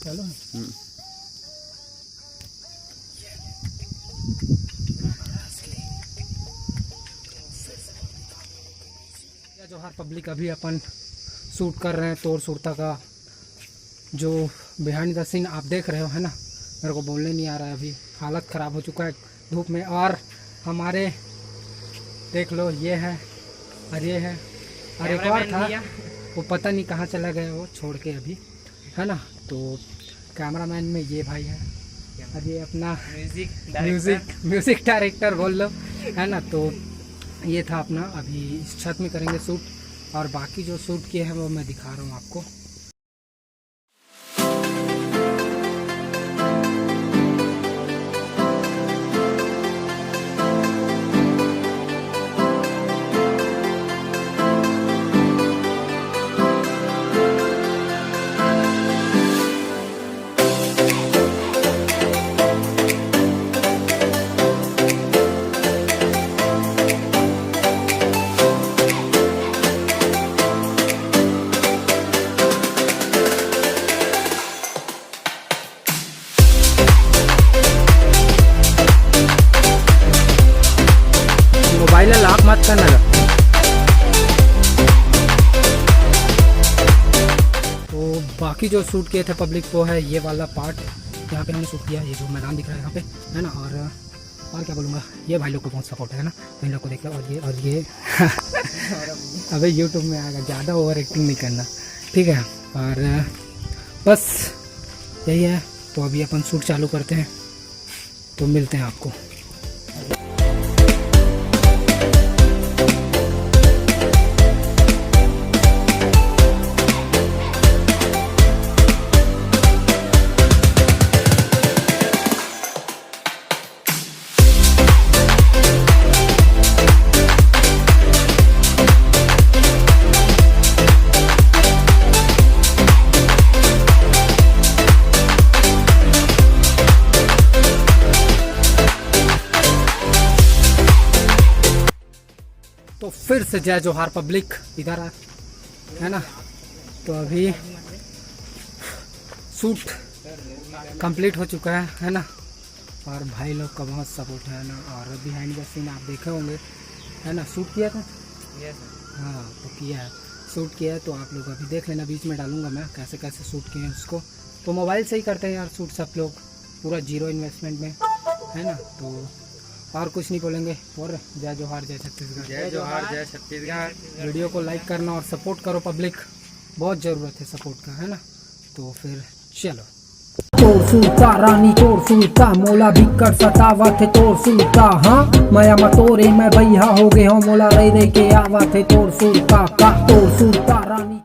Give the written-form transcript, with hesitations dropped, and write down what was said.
चलो जोहार पब्लिक, अभी अपन शूट कर रहे हैं तोड़ सुरता का। जो बिहाइंड द सीन आप देख रहे हो है ना, मेरे को बोलने नहीं आ रहा है, अभी हालत ख़राब हो चुका है धूप में। और हमारे देख लो ये है और ये है और एक और था, वो पता नहीं कहाँ चला गया वो छोड़ के अभी, है ना। तो कैमरामैन में ये भाई है और ये अपना म्यूज़िक डायरेक्टर बोल लो, है ना। तो ये था अपना, अभी इस छत में करेंगे शूट और बाकी जो शूट किए हैं वो मैं दिखा रहा हूँ आपको। मोबाइल लॉक मत करना। तो बाकी जो शूट किए थे पब्लिक वो है ये वाला पार्ट, यहाँ पे हमने शूट किया, ये जो मैदान दिख रहा है यहाँ पे, है ना। और क्या बोलूँगा, ये भाई लोग को बहुत सपोर्ट है ना, तो इन लोग को देखा। और ये अबे यूट्यूब में आएगा, ज़्यादा ओवर एक्टिंग नहीं करना, ठीक है। और बस यही है। तो अभी अपन शूट चालू करते हैं, तो मिलते हैं आपको। तो फिर से जय जोहार पब्लिक, इधर आ, है ना। तो अभी शूट कंप्लीट हो चुका है ना। और भाई लोग का बहुत सपोर्ट है ना। और बिहाइंड द सीन आप देखे होंगे, है ना। शूट किया था, हाँ तो किया है, शूट किया है। तो आप लोग अभी देख लेना, बीच में डालूंगा मैं कैसे कैसे शूट किए हैं उसको। तो मोबाइल से ही करते हैं यार शूट सब लोग, पूरा 0 इन्वेस्टमेंट में, है ना। तो और कुछ नहीं बोलेंगे। और जय जोहार, जय छत्तीसगढ़। जय जोहार, जय छत्तीसगढ़। वीडियो को लाइक करना और सपोर्ट करो पब्लिक, बहुत ज़रूरत है सपोर्ट का, है ना। तो फिर चलो। तोर सुलता रानी तोर सुलता मोला बिकट सतावत है तोर सुलता। हाँ मैं मतोरे मैं भैया हो गए हो मोला रह के आवत है तोर सुलता का। तोर सुलता रानी।